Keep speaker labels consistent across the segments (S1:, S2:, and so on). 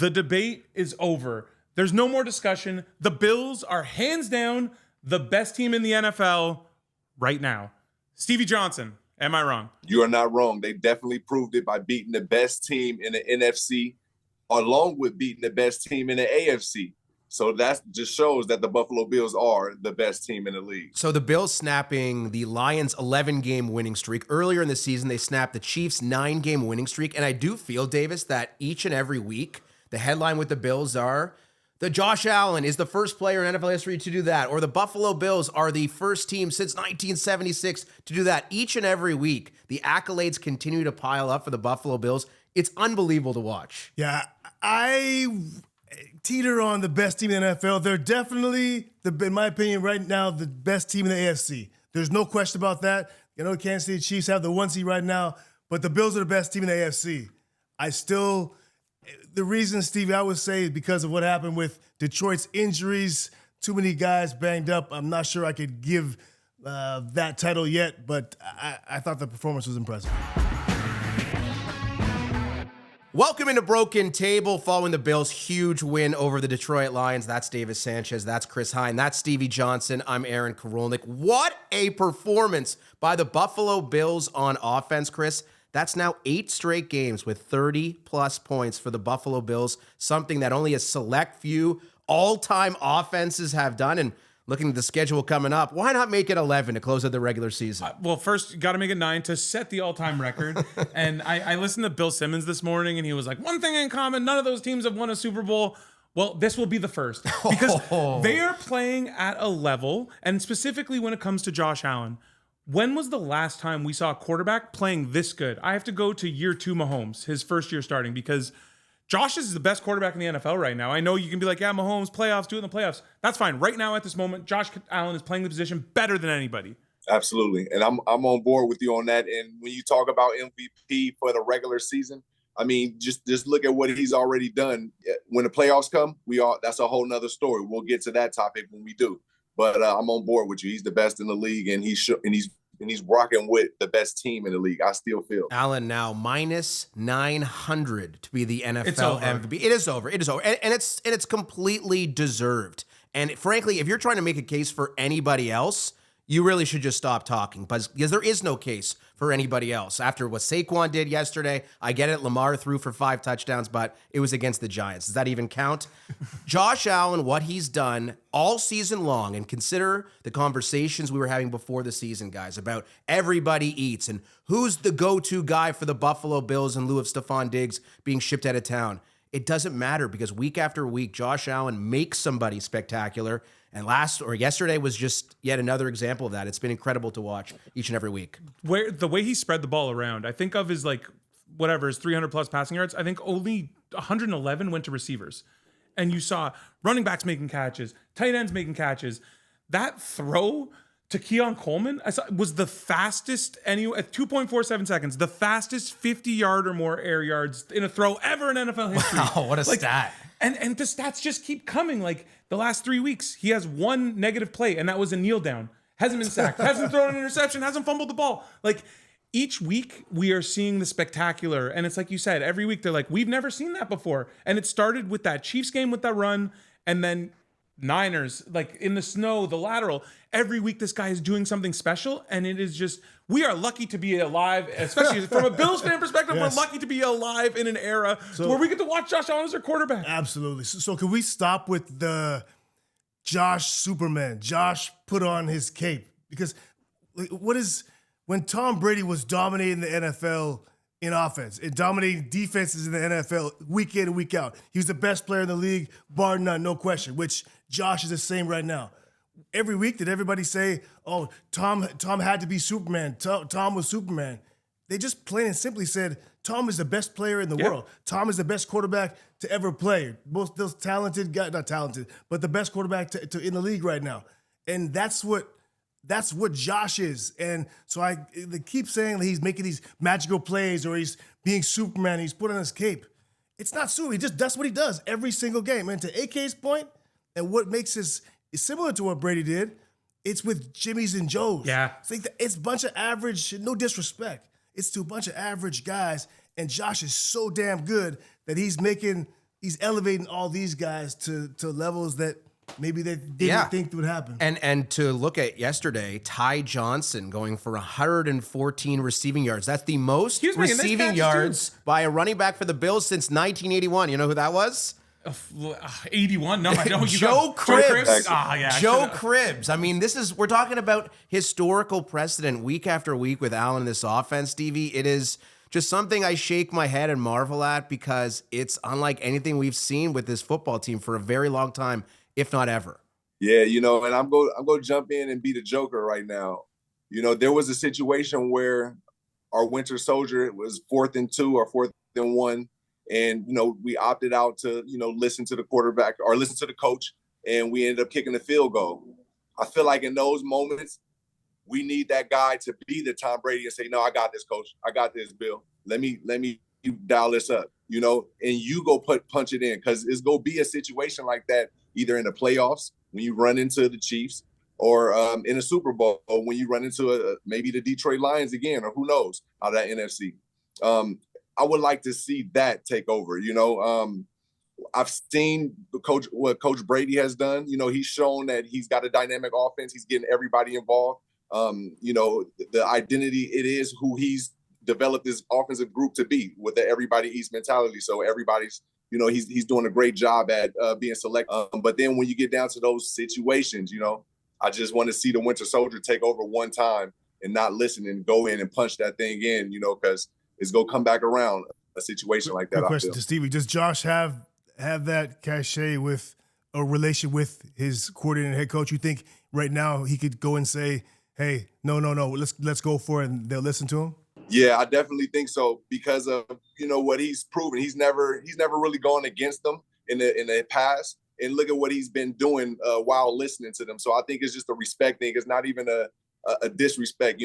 S1: The debate is over. There's no more discussion. The Bills are hands down the best team in the NFL right now. Stevie Johnson, am I wrong?
S2: You are not wrong. They definitely proved it by beating the best team in the NFC, along with beating the best team in the AFC. So that just shows that the Buffalo Bills are the best team in the league.
S3: So the Bills snapping the Lions' 11-game winning streak. Earlier in the season, they snapped the Chiefs' 9-game winning streak. And I do feel, Davis, that each and every week, the headline with the Bills are, the Josh Allen is the first player in NFL history to do that, or the Buffalo Bills are the first team since 1976 to do that. Each and every week, the accolades continue to pile up for the Buffalo Bills. It's unbelievable to watch.
S4: Yeah, I teeter on the best team in the NFL. They're definitely, in my opinion, right now, the best team in the AFC. There's no question about that. You know, the Kansas City Chiefs have the 1 seed right now, but the Bills are the best team in the AFC. The reason, Stevie, I would say is because of what happened with Detroit's injuries. Too many guys banged up. I'm not sure I could give that title yet, but I thought the performance was impressive.
S3: Welcome into Broken Table following the Bills' huge win over the Detroit Lions. That's Davis Sanchez. That's Chris Hein. That's Stevie Johnson. I'm Aaron Korolnek. What a performance by the Buffalo Bills on offense, Chris. That's now 8 straight games with 30-plus points for the Buffalo Bills, something that only a select few all-time offenses have done. And looking at the schedule coming up, why not make it 11 to close out the regular season?
S1: Well, first, you got to make it 9 to set the all-time record. And I listened to Bill Simmons this morning, and he was like, one thing in common, none of those teams have won a Super Bowl. Well, this will be the first. Because they are playing at a level, and specifically when it comes to Josh Allen, when was the last time we saw a quarterback playing this good? I have to go to year 2 Mahomes, his first year starting, because Josh is the best quarterback in the NFL right now. I know you can be like, yeah, Mahomes, playoffs, do it in the playoffs. That's fine. Right now, at this moment, Josh Allen is playing the position better than anybody.
S2: Absolutely. And I'm on board with you on that. And when you talk about MVP for the regular season, I mean, just look at what he's already done. When the playoffs come, that's a whole nother story. We'll get to that topic when we do. But I'm on board with you. He's the best in the league, and he's rocking with the best team in the league. I still feel
S3: Allen now minus 900 to be the NFL MVP. It is over. And it's completely deserved. And frankly, if you're trying to make a case for anybody else, you really should just stop talking because there is no case for anybody else. After what Saquon did yesterday, I get it. Lamar threw for 5 touchdowns, but it was against the Giants. Does that even count? Josh Allen, what he's done all season long, and consider the conversations we were having before the season, guys, about everybody eats and who's the go-to guy for the Buffalo Bills in lieu of Stephon Diggs being shipped out of town. It doesn't matter because week after week, Josh Allen makes somebody spectacular. And yesterday was just yet another example of that. It's been incredible to watch each and every week.
S1: The way he spread the ball around, I think of his his 300-plus passing yards, I think only 111 went to receivers. And you saw running backs making catches, tight ends making catches. That throw to Keon Coleman was the fastest, at 2.47 seconds, the fastest 50-yard or more air yards in a throw ever in NFL history.
S3: Wow, what a stat.
S1: And the stats just keep coming. Like the last 3 weeks, he has 1 negative play, and that was a kneel down. Hasn't been sacked, hasn't thrown an interception, hasn't fumbled the ball. Like each week, we are seeing the spectacular. And it's like you said, every week they're like, we've never seen that before. And it started with that Chiefs game with that run, and then Niners, like in the snow, the lateral. Every week, this guy is doing something special, and it is just, we are lucky to be alive, especially from a Bills fan perspective. Yes. We're lucky to be alive in an era where we get to watch Josh Allen as our quarterback.
S4: Absolutely. So can we stop with the Josh Superman? Josh put on his cape. Because when Tom Brady was dominating the NFL in offense and dominating defenses in the NFL week in and week out, he was the best player in the league, bar none, no question, which Josh is the same right now. Every week, did everybody say, oh, Tom had to be Superman. Tom was Superman. They just plain and simply said, Tom is the best player in the world. Tom is the best quarterback to ever play. Most those talented guys, not talented, but the best quarterback in the league right now. And that's what Josh is. And so they keep saying that he's making these magical plays or he's being Superman, he's put on his cape. It's not Superman. That's what he does every single game. And to AK's point, and what makes this similar to what Brady did, it's with Jimmy's and Joe's.
S1: Yeah.
S4: It's a bunch of average, no disrespect. It's to a bunch of average guys, and Josh is so damn good that he's making he's elevating all these guys to levels that maybe they didn't think would happen.
S3: And to look at yesterday, Ty Johnson going for 114 receiving yards. That's the most receiving yards by a running back for the Bills since 1981. You know who that was?
S1: 81? No, I don't.
S3: Joe Cribbs.
S1: Joe
S3: Cribbs. I mean, we're talking about historical precedent week after week with Allen in this offense, Stevie. It is just something I shake my head and marvel at because it's unlike anything we've seen with this football team for a very long time, if not ever.
S2: Yeah, and I'm going to jump in and be the Joker right now. There was a situation where our winter soldier, it was 4th and 2 or 4th and 1. And, we opted out to, listen to the quarterback or listen to the coach, and we ended up kicking the field goal. I feel like in those moments, we need that guy to be the Tom Brady and say, no, I got this, coach. I got this, Bill. Let me dial this up, and you go punch it in, because it's going to be a situation like that either in the playoffs when you run into the Chiefs or in a Super Bowl when you run into maybe the Detroit Lions again, or who knows, out of that NFC. I would like to see that take over. I've seen what Coach Brady has done. He's shown that he's got a dynamic offense. He's getting everybody involved. The identity, it is who he's developed this offensive group to be, with the everybody eats mentality. So everybody's, he's doing a great job at being select. But then when you get down to those situations, I just want to see the Winter Soldier take over one time and not listen and go in and punch that thing in, because it's going to come back around a situation like that.
S4: Good question to Stevie. Does Josh have that cachet with a relation with his coordinator and head coach? You think right now he could go and say, hey, no, let's go for it, and they'll listen to him?
S2: Yeah, I definitely think so, because of, what he's proven. He's never really gone against them in the past. And look at what he's been doing while listening to them. So I think it's just a respect thing. It's not even a disrespect,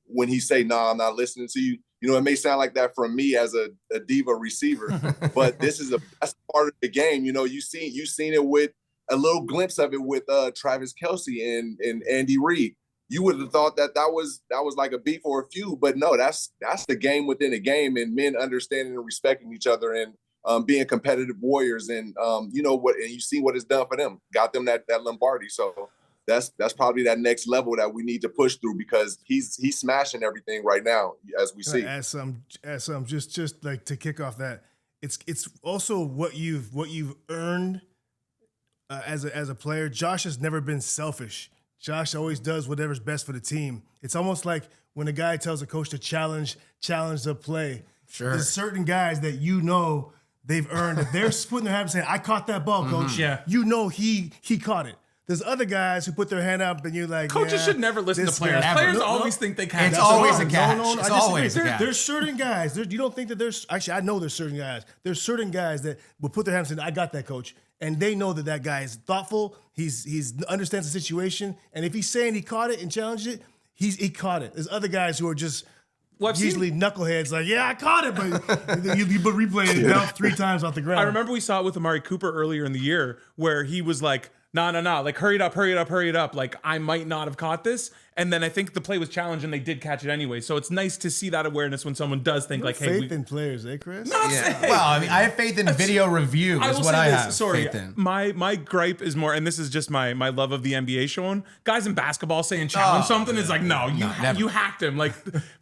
S2: when he say, nah, I'm not listening to you. It may sound like that from me as a diva receiver, but that's part of the game. You've seen it with a little glimpse of it with Travis Kelce and Andy Reid. You would have thought that was like a beef or a feud, but no, that's the game within a game, and men understanding and respecting each other, and being competitive warriors, and and you see what it's done for them, got them that Lombardi. So that's probably that next level that we need to push through, because he's smashing everything right now, as we see.
S4: As some just like to kick off that, it's also what you've earned as a player. Josh has never been selfish. Josh always does whatever's best for the team. It's almost like when a guy tells a coach to challenge the play.
S3: Sure.
S4: There's certain guys that they've earned that they're putting their hand up saying, I caught that ball, coach.
S1: Yeah.
S4: He caught it. There's other guys who put their hand up and you're like,
S1: coaches should never listen to players. Players always think they can.
S3: It's always a catch.
S4: No,
S3: it's always a catch.
S4: There's certain guys. You don't think that there's – actually, I know there's certain guys. There's certain guys that will put their hands and say, I got that, coach. And they know that guy is thoughtful. He's understands the situation. And if he's saying he caught it and challenged it, he caught it. There's other guys who are just usually knuckleheads like, yeah, I caught it. But you replay it down 3 times off the ground.
S1: I remember we saw it with Amari Cooper earlier in the year, where he was like, no, like, hurry it up. Like, I might not have caught this. And then I think the play was challenged and they did catch it anyway. So it's nice to see that awareness when someone does think like, hey,
S4: faith in players, Chris?
S3: Well, I mean, I have faith in video review is what I have faith in.
S1: My gripe is more, and this is just my love of the NBA showing, guys in basketball saying challenge something is like, no, you hacked him. Like,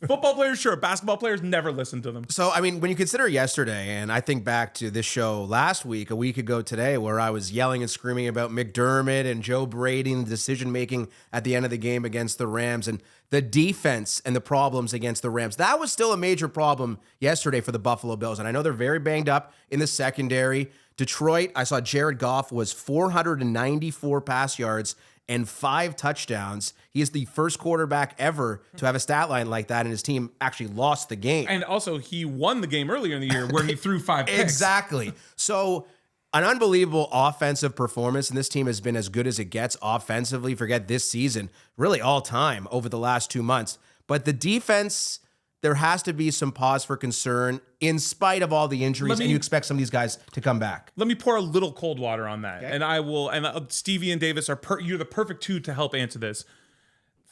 S1: football players, sure. Basketball players never listen to them.
S3: So, I mean, when you consider yesterday, and I think back to this show last week, a week ago today, where I was yelling and screaming about McDermott and Joe Brady and the decision-making at the end of the game against the Rams and the defense and the problems against the Rams. That was still a major problem yesterday for the Buffalo Bills. And I know they're very banged up in the secondary. Detroit, I saw Jared Goff was 494 pass yards and 5 touchdowns. He is the first quarterback ever to have a stat line like that, and his team actually lost the game.
S1: And also, he won the game earlier in the year where he threw 5 picks.
S3: Exactly. So an unbelievable offensive performance, and this team has been as good as it gets offensively, forget this season, really all time over the last 2 months. But the defense, there has to be some pause for concern in spite of all the injuries, and you expect some of these guys to come back.
S1: Let me pour a little cold water on that.
S4: Okay.
S1: And I will, Stevie and Davis you're the perfect two to help answer this.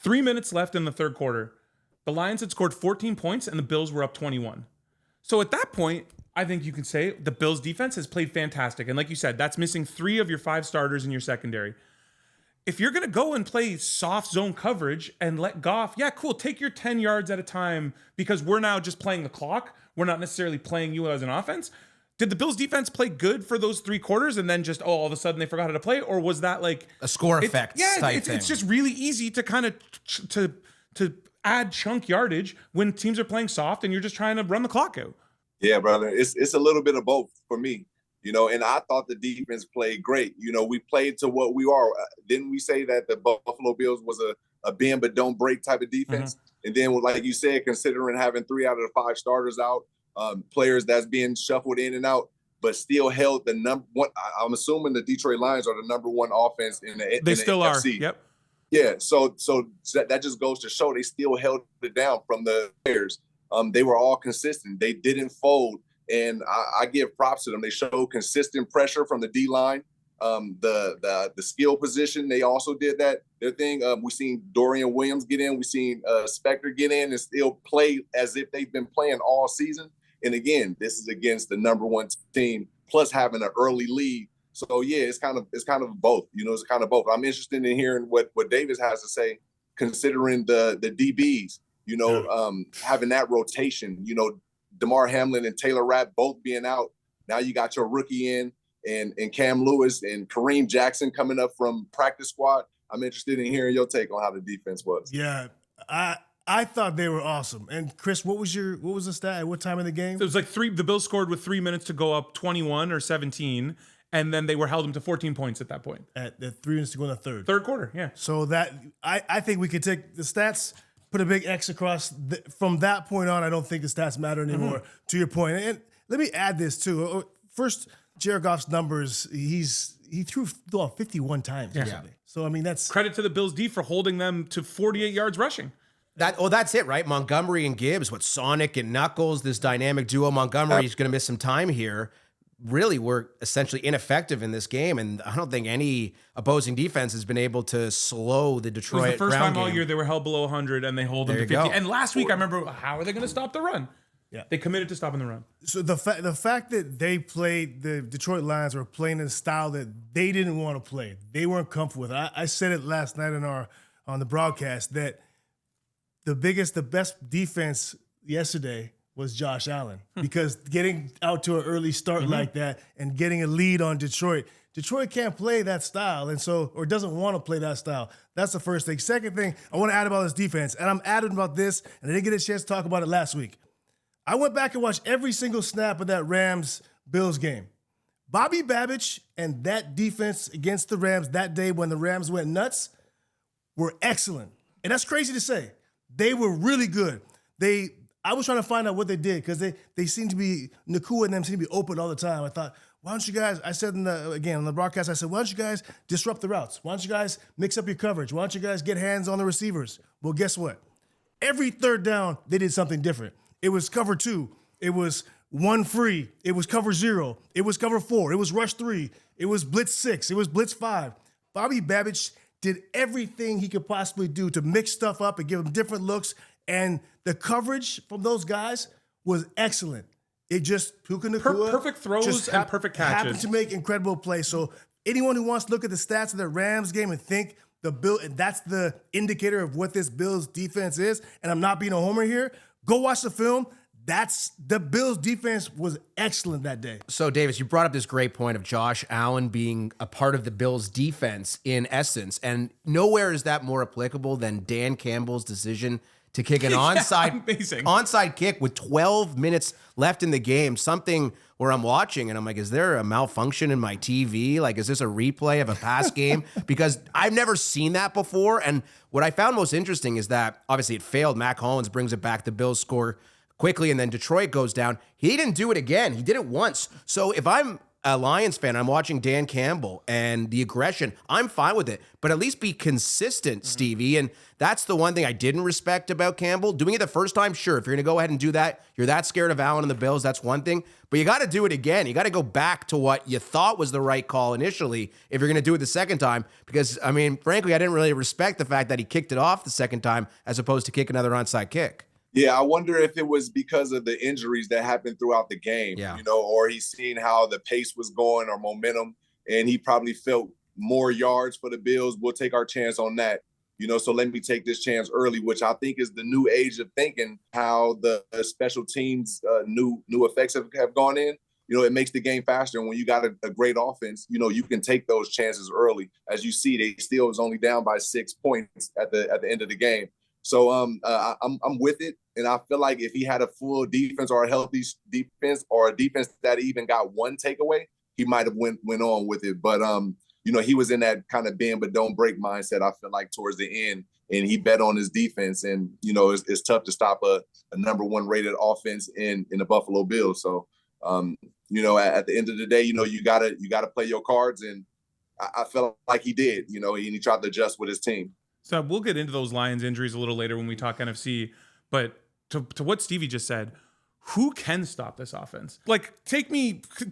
S1: 3 minutes left in the third quarter. The Lions had scored 14 points and the Bills were up 21. So at that point, I think you can say the Bills defense has played fantastic. And like you said, that's missing 3 of your 5 starters in your secondary. If you're going to go and play soft zone coverage and let Goff, yeah, cool, take your 10 yards at a time because we're now just playing the clock. We're not necessarily playing you as an offense. Did the Bills defense play good for those 3 quarters and then just, all of a sudden they forgot how to play? Or was that like
S3: a score effect type thing?
S1: It's just really easy to kind of to add chunk yardage when teams are playing soft and you're just trying to run the clock out.
S2: Yeah, brother. It's a little bit of both for me. And I thought the defense played great. We played to what we are. Didn't we say that the Buffalo Bills was a bend but don't break type of defense? Mm-hmm. And then, like you said, considering having 3 out of the 5 starters out, players that's being shuffled in and out, but still held the number one. I'm assuming the Detroit Lions are the number 1 offense in the
S1: They still are.
S2: NFC.
S1: Yep.
S2: Yeah. So that just goes to show they still held it down from the players. They were all consistent. They didn't fold. And I give props to them. They showed consistent pressure from the D-line. The skill position, they also did that. Their thing, we've seen Dorian Williams get in. We've seen Spector get in and still play as if they've been playing all season. And again, this is against the number 1 team, plus having an early lead. So, yeah, it's kind of both. It's kind of both. I'm interested in hearing what Davis has to say, considering the DBs, having that rotation, Damar Hamlin and Taylor Rapp both being out. Now you got your rookie in and Cam Lewis and Kareem Jackson coming up from practice squad. I'm interested in hearing your take on how the defense was.
S4: Yeah, I thought they were awesome. And Chris, what was the stat at what time in the game?
S1: It was like the Bills scored with 3 minutes to go up 21 or 17, and then they held them to 14 points at that point.
S4: At the 3 minutes to go in the third.
S1: Third quarter, yeah.
S4: So that I think we could take the stats, put a big X across. From that point on, I don't think the stats matter anymore, to your point. And let me add this, too. First, Jared Goff's numbers, he threw the ball 51 times yesterday. So, I mean, that's...
S1: Credit to the Bills' D for holding them to 48 yards rushing.
S3: That's it, right? Montgomery and Gibbs, Sonic and Knuckles, this dynamic duo. Montgomery's going to miss some time here. Really were essentially ineffective in this game, and I don't think any opposing defense has been able to slow the Detroit
S1: It was the first time all
S3: game.
S1: year they were held below 100, and they hold them to 50.
S3: Go.
S1: And last week, I remember, how are they going to stop the run?
S4: Yeah.
S1: They committed to stopping the run.
S4: So the fact that they played, the Detroit Lions were playing in a style that they didn't want to play, they weren't comfortable with. I said it last night on the broadcast that the best defense yesterday was Josh Allen, because getting out to an early start like that and getting a lead on Detroit can't play that style, or doesn't want to play that style. That's the first thing. Second thing I want to add about this defense, and I'm adding about this, and I didn't get a chance to talk about it last week. I went back and watched every single snap of that Rams-Bills game. Bobby Babich and that defense against the Rams that day when the Rams went nuts were excellent. And that's crazy to say. They were really good. I was trying to find out what they did, because they seem to be, Nakua and them seem to be open all the time. I thought, why don't you guys, I said on the broadcast, I said, why don't you guys disrupt the routes? Why don't you guys mix up your coverage? Why don't you guys get hands on the receivers? Well, guess what? Every third down, they did something different. It was cover 2. It was 1 free. It was cover 0. It was cover 4. It was rush 3. It was blitz 6. It was blitz 5. Bobby Babich did everything he could possibly do to mix stuff up and give them different looks. And the coverage from those guys was excellent. It just, Puka Nacua,
S1: perfect throws and perfect catches.
S4: Happened to make incredible plays. So anyone who wants to look at the stats of the Rams game and think that's the indicator of what this Bills defense is, and I'm not being a homer here, go watch the film. The Bills defense was excellent that day.
S3: So, Davis, you brought up this great point of Josh Allen being a part of the Bills defense in essence, and nowhere is that more applicable than Dan Campbell's decision to kick an onside kick with 12 minutes left in the game, something where I'm watching and I'm like, is there a malfunction in my TV? Like, is this a replay of a past game? Because I've never seen that before. And what I found most interesting is that obviously it failed. Mac Hollins brings it back. The Bills score quickly, and then Detroit goes down. He didn't do it again. He did it once. So if I'm a Lions fan, I'm watching Dan Campbell and the aggression, I'm fine with it. But at least be consistent, Stevie. And that's the one thing I didn't respect about Campbell. Doing it the first time, sure. If you're going to go ahead and do that, you're that scared of Allen and the Bills, that's one thing. But you got to do it again. You got to go back to what you thought was the right call initially if you're going to do it the second time. Because, frankly, I didn't really respect the fact that he kicked it off the second time as opposed to kick another onside kick.
S2: Yeah, I wonder if it was because of the injuries that happened throughout the game,
S3: Yeah.
S2: or he's seen how the pace was going or momentum, and he probably felt more yards for the Bills. We'll take our chance on that, so let me take this chance early, which I think is the new age of thinking, how the special teams new effects have gone in. It makes the game faster. And when you got a great offense, you can take those chances early. As you see, they still was only down by 6 points at the end of the game. So I'm with it, and I feel like if he had a full defense or a healthy defense or a defense that even got one takeaway, he might have went on with it. But he was in that kind of bend but don't break mindset, I feel like, towards the end, and he bet on his defense. And it's tough to stop a number one rated offense in the Buffalo Bills. So at the end of the day, you gotta play your cards, and I felt like he did, and he tried to adjust with his team.
S1: So we'll get into those Lions injuries a little later when we talk NFC. But to what Stevie just said, who can stop this offense? Like,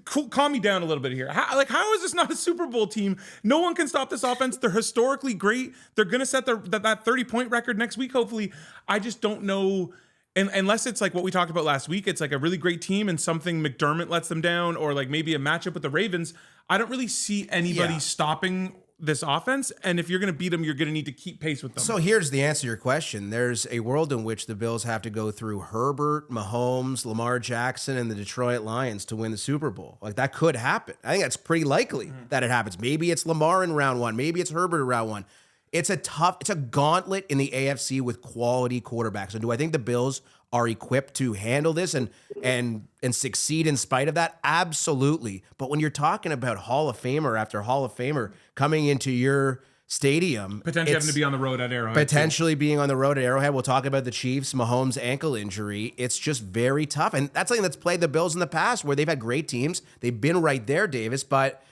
S1: calm me down a little bit here. How is this not a Super Bowl team? No one can stop this offense. They're historically great. They're going to set that 30-point record next week, hopefully. I just don't know. And unless it's like what we talked about last week, it's like a really great team and something McDermott lets them down, or like maybe a matchup with the Ravens. I don't really see anybody stopping this offense, and if you're going to beat them, you're going to need to keep pace with them.
S3: So here's the answer to your question. There's a world in which the Bills have to go through Herbert, Mahomes, Lamar Jackson, and the Detroit Lions to win the Super Bowl. Like, that could happen. I think that's pretty likely that it happens. Maybe it's Lamar in round one. Maybe it's Herbert in round one. It's a gauntlet in the AFC with quality quarterbacks. And do I think the Bills are equipped to handle this and succeed in spite of that? Absolutely. But when you're talking about Hall of Famer after Hall of Famer coming into your stadium,
S1: potentially having to be on the road at Arrowhead.
S3: Potentially being on the road at Arrowhead. We'll talk about the Chiefs, Mahomes' ankle injury. It's just very tough. And that's something that's plagued the Bills in the past, where they've had great teams. They've been right there, Davis, but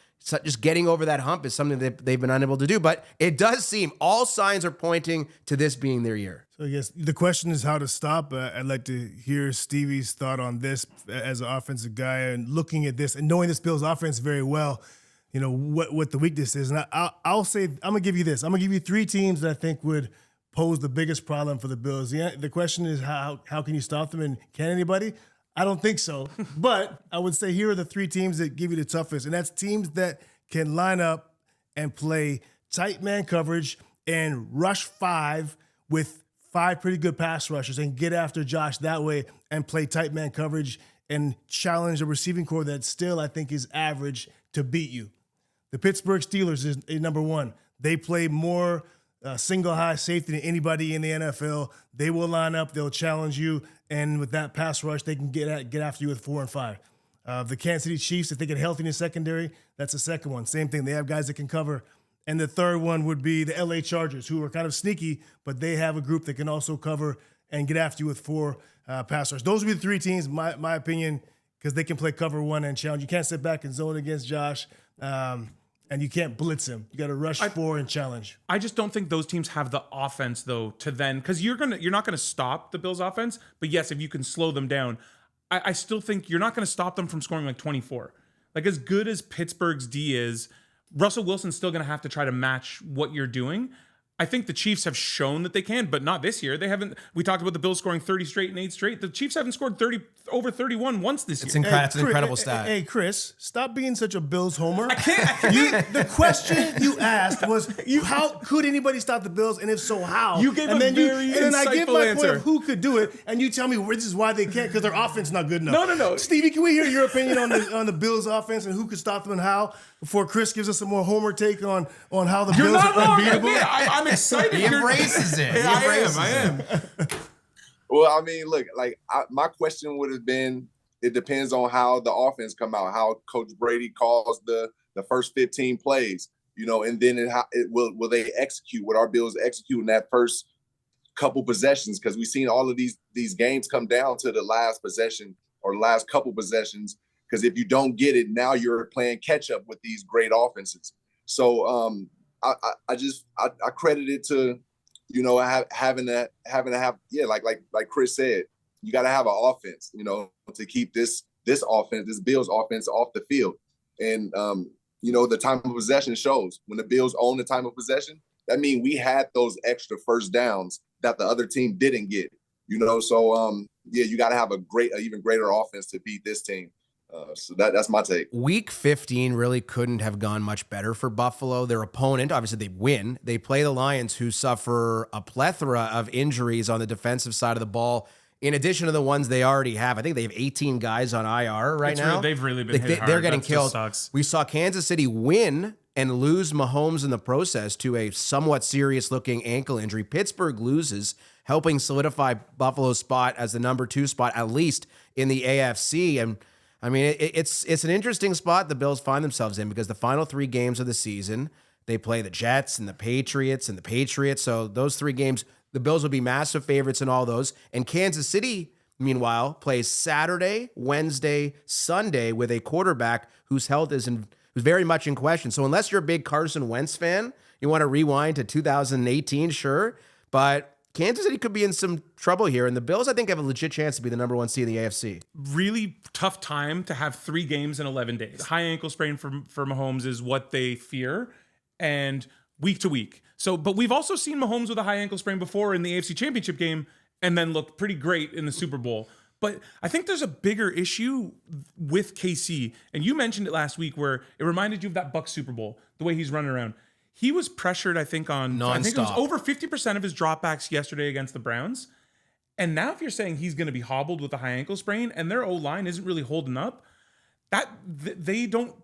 S3: just getting over that hump is something that they've been unable to do. But it does seem all signs are pointing to this being their year.
S4: So I guess the question is how to stop. I'd like to hear Stevie's thought on this as an offensive guy, and looking at this and knowing this Bills offense very well, what the weakness is. And I'll say, I'm going to give you this. I'm going to give you three teams that I think would pose the biggest problem for the Bills. The question is how can you stop them, and can anybody? I don't think so. But I would say here are the three teams that give you the toughest, and that's teams that can line up and play tight man coverage and rush 5 with 5 pretty good pass rushers and get after Josh that way and play tight man coverage and challenge a receiving core that still, I think, is average to beat you. The Pittsburgh Steelers is number one. They play more single high safety than anybody in the NFL. They will line up, they'll challenge you, and with that pass rush, they can get after you with 4 and 5. The Kansas City Chiefs, if they get healthy in the secondary, that's the second one. Same thing, they have guys that can cover. And the third one would be the LA Chargers, who are kind of sneaky, but they have a group that can also cover and get after you with 4 pass rush. Those would be the three teams, my opinion, because they can play cover 1 and challenge. You can't sit back and zone against Josh. And you can't blitz him. You got to rush 4 and challenge.
S1: I just don't think those teams have the offense, though, to then, because you're not gonna stop the Bills' offense. But yes, if you can slow them down, I still think you're not gonna stop them from scoring like 24. Like, as good as Pittsburgh's D is, Russell Wilson's still gonna have to try to match what you're doing. I think the Chiefs have shown that they can, but not this year. They haven't. We talked about the Bills scoring 30 straight and 8 straight. The Chiefs haven't scored over 31 once this year.
S3: It's an incredible stat.
S4: Hey, Chris, stop being such a Bills homer.
S1: I can't.
S4: The question you asked was, how could anybody stop the Bills, and if so, how?
S1: You gave a very
S4: and I give
S1: insightful
S4: my
S1: answer.
S4: point of who could do it, and you tell me this is why they can't, because their offense is not good enough.
S1: No.
S4: Stevie, can we hear your opinion on the Bills offense and who could stop them and how, before Chris gives us a more homer take on how the Bills are unbeatable?
S1: I'm excited.
S3: He embraces it.
S1: Yeah, I am.
S2: Well, I mean, look, my question would have been, it depends on how the offense come out, how Coach Brady calls the first 15 plays, and then will they execute what our Bills execute in that first couple possessions? Because we've seen all of these games come down to the last possession or the last couple possessions. Because if you don't get it, now you're playing catch up with these great offenses. So I credit it to, having to have like Chris said, you got to have an offense, to keep this offense, this Bills offense off the field. And the time of possession shows. When the Bills own the time of possession, that means we had those extra first downs that the other team didn't get. So you got to have an even greater offense to beat this team. So that's my take.
S3: Week 15 really couldn't have gone much better for Buffalo. Their opponent, obviously they win. They play the Lions, who suffer a plethora of injuries on the defensive side of the ball, in addition to the ones they already have. I think they have 18 guys on IR right now.
S1: They've really been hit hard.
S3: They're getting
S1: That
S3: killed.
S1: sucks.
S3: We saw Kansas City win and lose Mahomes in the process to a somewhat serious-looking ankle injury. Pittsburgh loses, helping solidify Buffalo's spot as the number 2 spot, at least in the AFC. And I mean, it's an interesting spot the Bills find themselves in, because the final 3 games of the season, they play the Jets and the Patriots. So those 3 games, the Bills will be massive favorites in all those. And Kansas City, meanwhile, plays Saturday, Wednesday, Sunday with a quarterback whose health is very much in question. So unless you're a big Carson Wentz fan, you want to rewind to 2018, sure. But Kansas City could be in some trouble here, and the Bills, I think, have a legit chance to be the number 1 seed in the AFC.
S1: Really tough time to have 3 games in 11 days. High ankle sprain for Mahomes is what they fear, and week to week. But we've also seen Mahomes with a high ankle sprain before in the AFC Championship game, and then looked pretty great in the Super Bowl. But I think there's a bigger issue with KC, and you mentioned it last week, where it reminded you of that Bucs Super Bowl, the way he's running around. He was pressured, I think it was over 50% of his dropbacks yesterday against the Browns. And now if you're saying he's going to be hobbled with a high ankle sprain and their O-line isn't really holding up, they don't,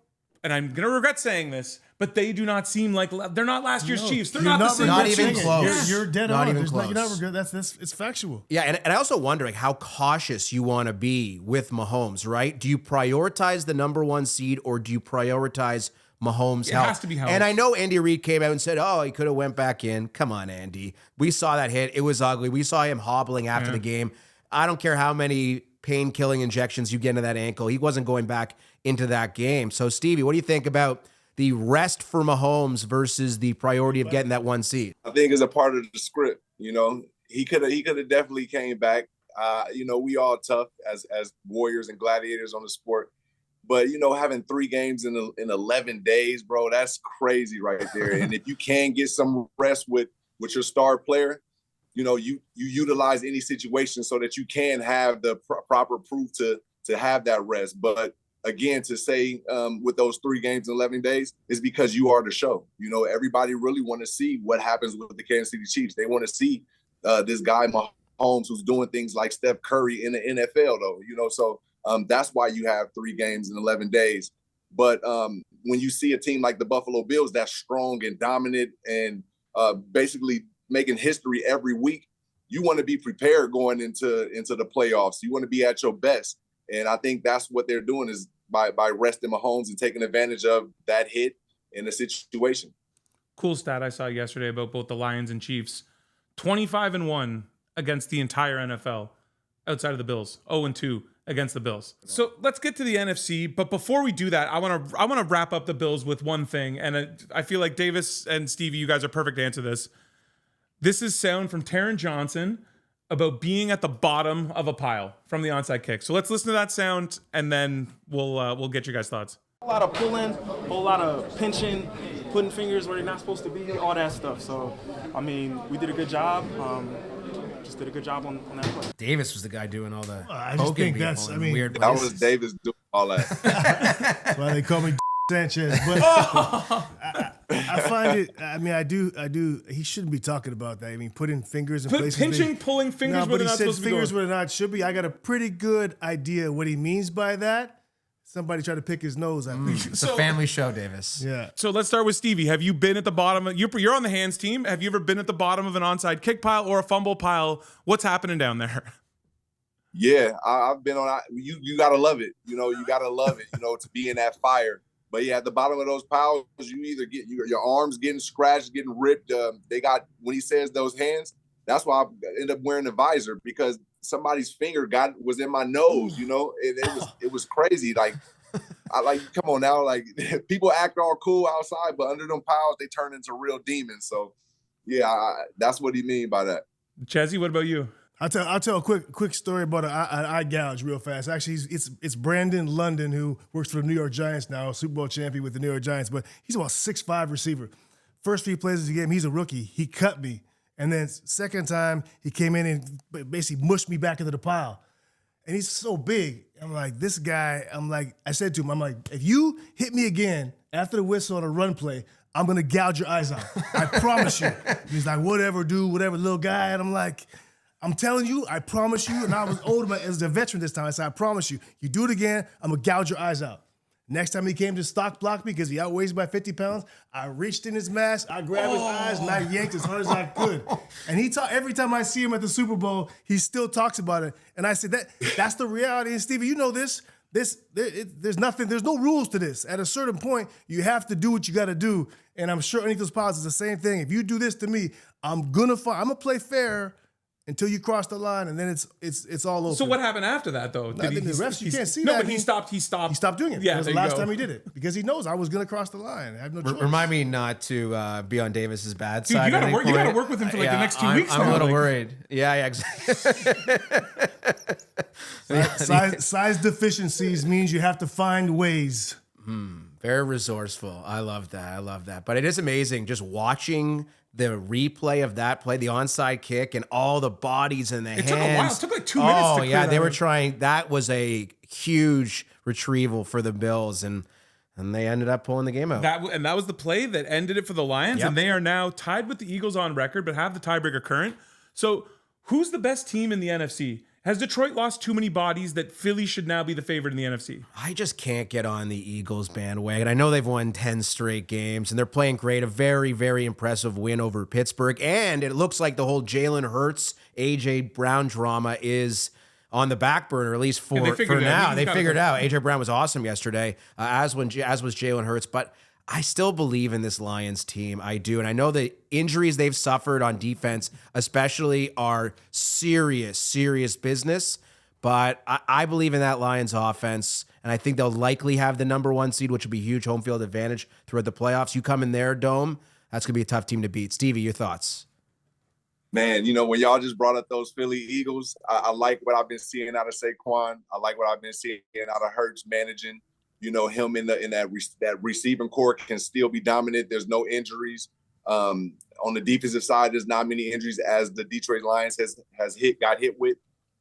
S1: and I'm going to regret saying this, but they do not seem like, they're not last year's Chiefs. They're not the same.
S3: Not even close.
S4: You're dead
S3: not
S4: on.
S3: Even close.
S4: You're not regret. It's factual.
S3: Yeah, and I also wonder how cautious you want to be with Mahomes, right? Do you prioritize the number 1 seed, or do you prioritize Mahomes' health?
S1: It has to be health.
S3: And I know Andy Reid came out and said, he could have went back in. Come on, Andy. We saw that hit. It was ugly. We saw him hobbling after the game. I don't care how many pain-killing injections you get into that ankle. He wasn't going back into that game. So, Stevie, what do you think about the rest for Mahomes versus the priority of getting that 1 seed?
S2: I think it's a part of the script. He could have definitely came back. We all tough as warriors and gladiators on the sport. But, having 3 games in 11 days, bro, that's crazy right there. And if you can get some rest with your star player, you utilize any situation so that you can have the proper proof to have that rest. But again, to say with those 3 games in 11 days is because you are the show. Everybody really want to see what happens with the Kansas City Chiefs. They want to see this guy Mahomes, who's doing things like Steph Curry in the NFL, though. So that's why you have 3 games in 11 days. But when you see a team like the Buffalo Bills that's strong and dominant and basically making history every week, you want to be prepared going into the playoffs. You want to be at your best. And I think that's what they're doing, is by resting Mahomes and taking advantage of that hit in the situation.
S1: Cool stat I saw yesterday about both the Lions and Chiefs. 25-1 against the entire NFL outside of the Bills. 0-2 against the Bills. So let's get to the NFC. But before we do that, I want to wrap up the Bills with one thing. And I feel like Davis and Stevie, you guys are perfect to answer this. This is sound from Taron Johnson about being at the bottom of a pile from the onside kick. So let's listen to that sound, and then we'll get your guys' thoughts.
S5: A lot of pulling, a whole lot of pinching, putting fingers where they're not supposed to be, all that stuff. So, I mean, we did a good job. Just did a good job on that play.
S3: Davis was the guy doing all the
S4: I just think that's,
S3: weird
S2: That
S3: places.
S2: was Davis doing all that.
S4: That's why they call me Sanchez. But I find it, I do, he shouldn't be talking about that. I mean, putting fingers in places.
S1: Pinching, pulling fingers where they're not supposed to be
S4: fingers
S1: going.
S4: where they're not should be. I got a pretty good idea what he means by that. Somebody tried to pick his nose, I think.
S3: It's a family show, Davis.
S4: Yeah.
S1: So let's start with Stevie. Have you been at the bottom? You're on the hands team. Have you ever been at the bottom of an onside kick pile or a fumble pile? What's happening down there?
S2: Yeah, I've been on. You gotta love it. You gotta love it. To be in that fire. But yeah, at the bottom of those piles, you either get your arms getting scratched, getting ripped. They got, when he says those hands, that's why I end up wearing a visor, because somebody's finger was in my nose. It was crazy. Like, come on now. Like, people act all cool outside, but under them piles, they turn into real demons. So yeah, that's what he mean by that.
S1: Chezzy, what about you?
S4: I'll tell a quick story about an eye gouge real fast. Actually, it's Brandon London, who works for the New York Giants now, Super Bowl champion with the New York Giants, but he's about 6'5" receiver. First few plays of the game, he's a rookie. He cut me, And then second time, he came in and basically mushed me back into the pile. And he's so big. I'm like, this guy, I said to him, I'm like, if you hit me again after the whistle on a run play, I'm going to gouge your eyes out. I promise you. He's like, whatever, dude, whatever, little guy. And I'm like, I'm telling you, I promise you. And I was older, but as a veteran this time, I said, I promise you. You do it again, I'm going to gouge your eyes out. Next time he came to stock block me because he outweighs me by 50 pounds, I reached in his mask, I grabbed his eyes, and I yanked as hard as I could. And every time I see him at the Super Bowl, he still talks about it. And I said, that's the reality. And Stevie, you know this. There's no rules to this. At a certain point, you have to do what you got to do. And I'm sure underneath those piles is the same thing. If you do this to me, I'm gonna play fair until you cross the line, and then it's all over.
S1: So what happened after that, though?
S4: The refs, you can't see
S1: no,
S4: that.
S1: No, but he stopped.
S4: He stopped doing it.
S1: Yeah,
S4: it was the last time he did it because he knows I was gonna cross the line. I have no choice.
S3: Remind me not to be on Davis's bad
S1: Dude,
S3: side.
S1: you gotta work with him for like the next 2 weeks.
S3: I'm a little worried. Yeah, exactly.
S4: Size deficiencies means you have to find ways.
S3: Very resourceful. I love that. But it is amazing just watching the replay of that play, the onside kick, and all the bodies in the hands.
S1: It took a while. It took like 2 minutes.
S3: Oh, yeah. They were trying. That was a huge retrieval for the Bills, and they ended up pulling the game out.
S1: That was the play that ended it for the Lions, and they are now tied with the Eagles on record, but have the tiebreaker current. So who's the best team in the NFC? Has Detroit lost too many bodies that Philly should now be the favorite in the NFC?
S3: I just can't get on the Eagles bandwagon. I know they've won 10 straight games, and they're playing great. A very, very impressive win over Pittsburgh. And it looks like the whole Jalen Hurts, A.J. Brown drama is on the back burner, at least for now. They figured it out. A.J. Brown was awesome yesterday, as was Jalen Hurts. But I still believe in this Lions team. I do. And I know the injuries they've suffered on defense, especially, are serious, serious business. But I believe in that Lions offense. And I think they'll likely have the number 1 seed, which will be huge home field advantage throughout the playoffs. You come in their dome, that's going to be a tough team to beat. Stevie, your thoughts?
S2: Man, when y'all just brought up those Philly Eagles, I like what I've been seeing out of Saquon. I like what I've been seeing out of Hurts managing. Him in that receiving core can still be dominant. There's no injuries. On the defensive side, there's not many injuries as the Detroit Lions got hit with.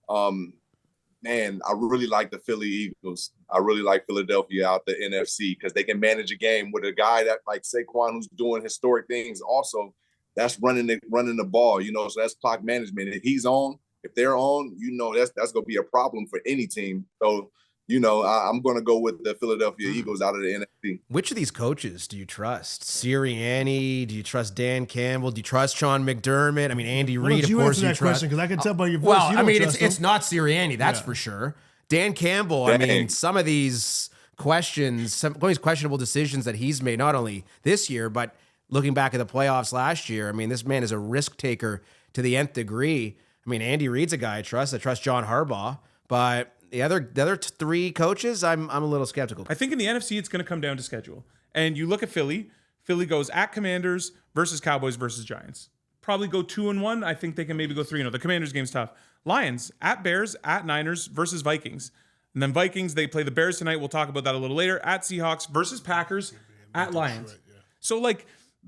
S2: Man, I really like the Philly Eagles. I really like Philadelphia out the NFC because they can manage a game with a guy that like Saquon who's doing historic things. Also, that's running the ball. So that's clock management. If they're on, that's going to be a problem for any team. So. I'm going to go with the Philadelphia Eagles out of the NFC.
S3: Which of these coaches do you trust? Sirianni? Do you trust Dan Campbell? Do you trust Sean McDermott? I mean, Andy Reid, of course, you trust.
S4: Because I can tell by your voice.
S3: Well, it's not Sirianni, that's for sure. Dan Campbell, I mean, some of these questions, some of these questionable decisions that he's made, not only this year, but looking back at the playoffs last year, I mean, this man is a risk taker to the nth degree. I mean, Andy Reid's a guy I trust. I trust John Harbaugh, but the other 3 coaches, I'm a little skeptical.
S1: I think in the NFC, it's going to come down to schedule. And you look at Philly. Philly goes at Commanders versus Cowboys versus Giants. Probably go 2-1. I think they can maybe go 3-0. The Commanders game's tough. Lions at Bears, at Niners versus Vikings. And then Vikings, they play the Bears tonight. We'll talk about that a little later. At Seahawks versus Packers, at Lions. So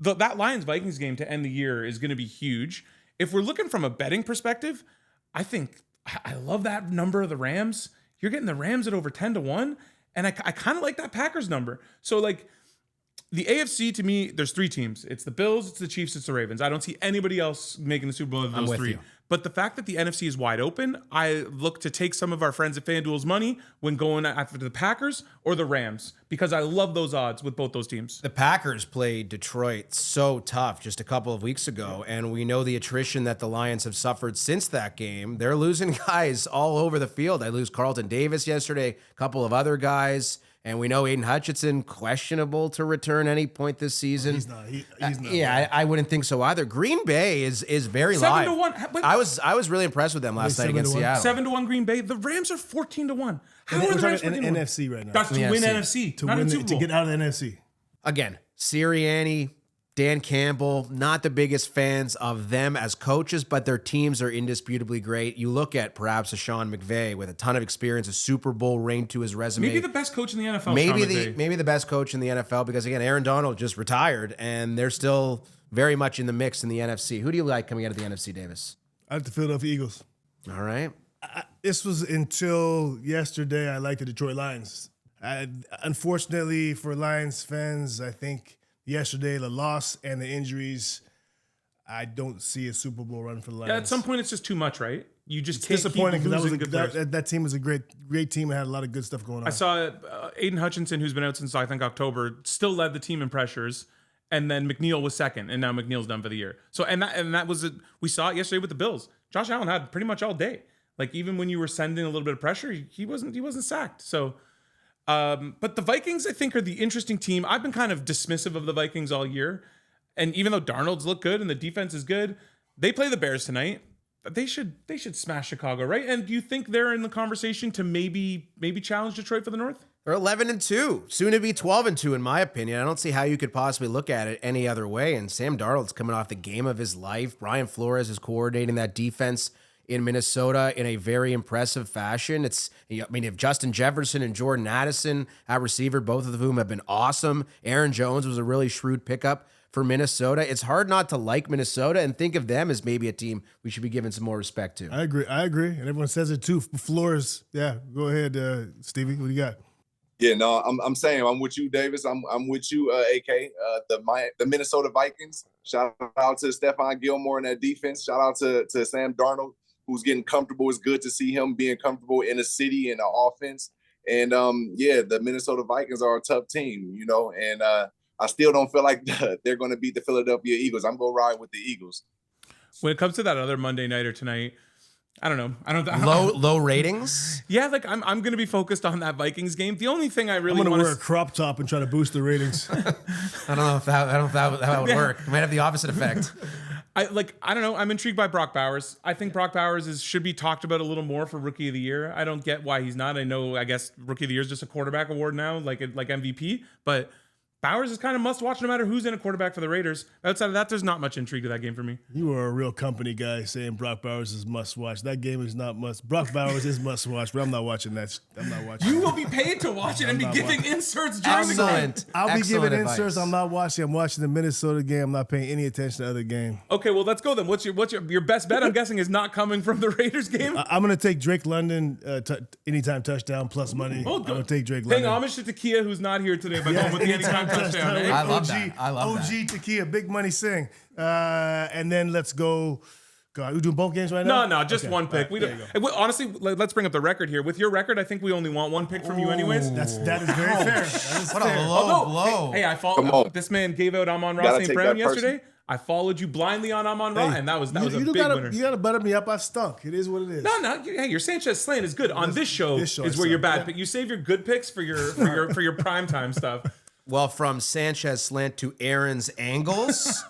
S1: that Lions-Vikings game to end the year is going to be huge. If we're looking from a betting perspective, I love that number of the Rams. You're getting the Rams at over 10-1. And I kind of like that Packers number. So the AFC, to me, there's 3 teams. It's the Bills, it's the Chiefs, it's the Ravens. I don't see anybody else making the Super Bowl of those 3. But the fact that the NFC is wide open, I look to take some of our friends at FanDuel's money when going after the Packers or the Rams, because I love those odds with both those teams.
S3: The Packers played Detroit so tough just a couple of weeks ago, and we know the attrition that the Lions have suffered since that game. They're losing guys all over the field. They lose Carlton Davis yesterday, a couple of other guys. And we know Aiden Hutchinson, questionable to return any point this season.
S4: He's not. He's not.
S3: Yeah, I wouldn't think so either. Green Bay is very live.
S1: 7-1. But
S3: I was really impressed with them last night against Seattle.
S1: 7-1 Green Bay. The Rams are 14-1. How are the Rams 14-1?
S4: NFC right now.
S1: That's to win NFC.
S4: To
S1: not
S4: win
S1: a Super Bowl.
S4: to get out of the NFC.
S3: Again, Sirianni, Dan Campbell, not the biggest fans of them as coaches, but their teams are indisputably great. You look at perhaps a Sean McVay with a ton of experience, a Super Bowl ring to his resume.
S1: Maybe the best coach in the NFL.
S3: Maybe the best coach in the NFL because, again, Aaron Donald just retired, and they're still very much in the mix in the NFC. Who do you like coming out of the NFC, Davis?
S4: I like the Philadelphia Eagles.
S3: All right.
S4: This was until yesterday. I liked the Detroit Lions. Unfortunately for Lions fans, I think yesterday the loss and the injuries, I don't see a Super Bowl run for the Lions.
S1: Yeah, at some point, it's just too much, right? You just
S4: It's
S1: can't
S4: disappointing
S1: keep
S4: because
S1: losing good players.
S4: that team was a great team and had a lot of good stuff going on.
S1: I saw Aiden Hutchinson, who's been out since I think October, still led the team in pressures, and then McNeil was second, and now McNeil's done for the year. So and that was it. We saw it yesterday with the Bills. Josh Allen had pretty much all day. Like even when you were sending a little bit of pressure, he wasn't sacked. So, but the Vikings I think are the interesting team. I've been kind of dismissive of the Vikings all year, and even though Darnold's looked good and the defense is good, they play the Bears tonight. They should smash Chicago, right? And do you think they're in the conversation to maybe challenge Detroit for the North?
S3: They're 11-2, soon to be 12-2 in my opinion. I don't see how you could possibly look at it any other way. And Sam Darnold's coming off the game of his life. Brian Flores is coordinating that defense in Minnesota in a very impressive fashion. You have Justin Jefferson and Jordan Addison at receiver, both of whom have been awesome. Aaron Jones was a really shrewd pickup for Minnesota. It's hard not to like Minnesota and think of them as maybe a team we should be giving some more respect to.
S4: I agree, and everyone says it too. Flores, yeah. Go ahead, Stevie. What do you got?
S2: Yeah, no, I'm saying I'm with you, Davis. I'm with you, AK. The Minnesota Vikings. Shout out to Stephon Gilmore and that defense. Shout out to Sam Darnold, who's getting comfortable. It's good to see him being comfortable in a city and the offense. And the Minnesota Vikings are a tough team, and I still don't feel like they're going to beat the Philadelphia Eagles. I'm going to ride with the Eagles.
S1: When it comes to that other Monday nighter tonight, I don't know.
S3: Low ratings?
S1: Yeah, like I'm going to be focused on that Vikings game. The only thing I really
S4: I'm going
S1: want
S4: to wear a crop top and try to boost the ratings.
S3: I don't know if that would work. It might have the opposite effect.
S1: I don't know. I'm intrigued by Brock Bowers. I think Brock Bowers should be talked about a little more for Rookie of the Year. I don't get why he's not. I guess Rookie of the Year is just a quarterback award now, like MVP. But Bowers is kind of must watch no matter who's in a quarterback for the Raiders. Outside of that, there's not much intrigue to that game for me.
S4: You are a real company guy saying Brock Bowers is must watch. That game is not must. Brock Bowers is must watch, but I'm not watching that. I'm not watching.
S1: You will be paid to watch it and be giving inserts during the game.
S3: Excellent.
S4: I'll be giving
S3: advice.
S4: inserts. I'm not watching. I'm watching the Minnesota game. I'm not paying any attention to the other game.
S1: Okay, well let's go then. What's your best bet? I'm guessing is not coming from the Raiders game.
S4: I'm going to take Drake London anytime touchdown plus money.
S1: Oh,
S4: I'm going to take Drake
S1: Paying
S4: London.
S1: homage to Takia, who's not here today, but going with the anytime touchdown. Eh?
S3: I love that. I love
S4: OG
S3: that.
S4: Takia, big money sing. And then let's go. God, we doing both games right now?
S1: No, just one pick.
S4: Right,
S1: Honestly, let's bring up the record here. With your record, I think we only want one pick from you anyways.
S4: that is very fair. That is
S3: What
S4: fair.
S3: a low blow.
S1: Hey, I
S2: Come
S1: followed.
S2: on.
S1: This man gave out Amon-Ra
S2: Gotta
S1: St.
S2: take
S1: Brown
S2: that person.
S1: yesterday. I followed you blindly on Amon-Ra, and that was a big winner.
S4: You got to butter me up. I stunk. It is what it is.
S1: No. Hey, your Sanchez slant is good. On this show
S4: I
S1: is where you're
S4: suck.
S1: bad.
S4: Yeah.
S1: But you save your good picks for your primetime stuff.
S3: Well, from Sanchez slant to Aaron's angles,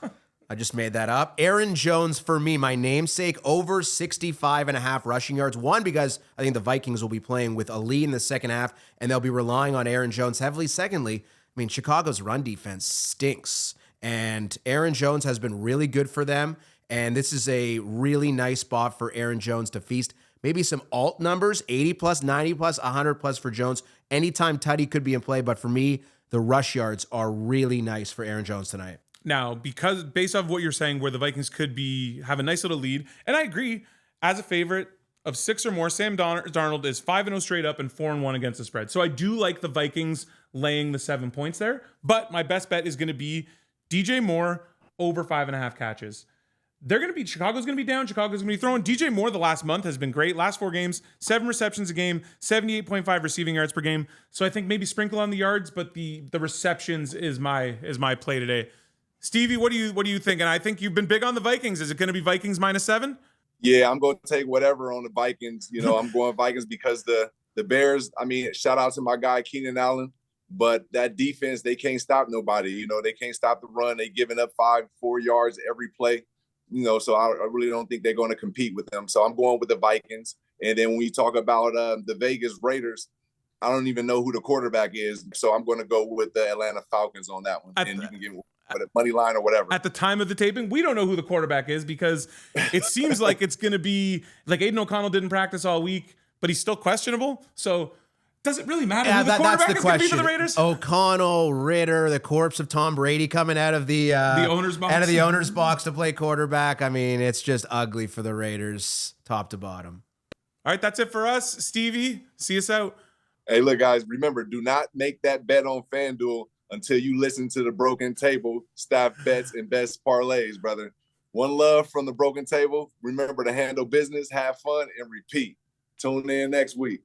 S3: I just made that up. Aaron Jones for me, my namesake, over 65.5 rushing yards. One, because I think the Vikings will be playing with a lead in the second half, and they'll be relying on Aaron Jones heavily. Secondly, Chicago's run defense stinks, and Aaron Jones has been really good for them, and this is a really nice spot for Aaron Jones to feast. Maybe some alt numbers, 80 plus, 90 plus, 100 plus for Jones. Anytime Tutty could be in play, but for me, the rush yards are really nice for Aaron Jones tonight.
S1: Now, because based off what you're saying, where the Vikings could have a nice little lead, and I agree, as a favorite of 6 or more, Sam Darnold is 5-0 straight up and 4-1 against the spread. So I do like the Vikings laying the 7 points there, but my best bet is going to be DJ Moore over 5.5 catches. Chicago's going to be down. Chicago's going to be throwing. DJ Moore the last month has been great. Last 4 games, 7 receptions a game, 78.5 receiving yards per game. So I think maybe sprinkle on the yards, but the receptions is my play today. Stevie, what do you think? And I think you've been big on the Vikings. Is it going to be Vikings -7?
S2: Yeah, I'm going to take whatever on the Vikings. I'm going Vikings because the Bears, shout out to my guy Keenan Allen, but that defense, they can't stop nobody. They can't stop the run. They giving up 4 yards every play. So I really don't think they're going to compete with them. So I'm going with the Vikings. And then when you talk about the Vegas Raiders, I don't even know who the quarterback is. So I'm going to go with the Atlanta Falcons on that one. And you can get a money line or whatever.
S1: At the time of the taping, we don't know who the quarterback is because it seems like it's going to be like Aiden O'Connell didn't practice all week, but he's still questionable. So Does it really matter
S3: Yeah,
S1: who the
S3: that's
S1: quarterback
S3: the
S1: is going to be for
S3: question.
S1: the Raiders?
S3: O'Connell, Ritter, the corpse of Tom Brady coming out of the
S1: owner's box.
S3: out of the owner's box to play quarterback. I mean, it's just ugly for the Raiders, top to bottom.
S1: All right, that's it for us. Stevie, see us out.
S2: Hey, look, guys, remember, do not make that bet on FanDuel until you listen to the Broken Table staff bets and best parlays, brother. One love from the Broken Table. Remember to handle business, have fun, and repeat. Tune in next week.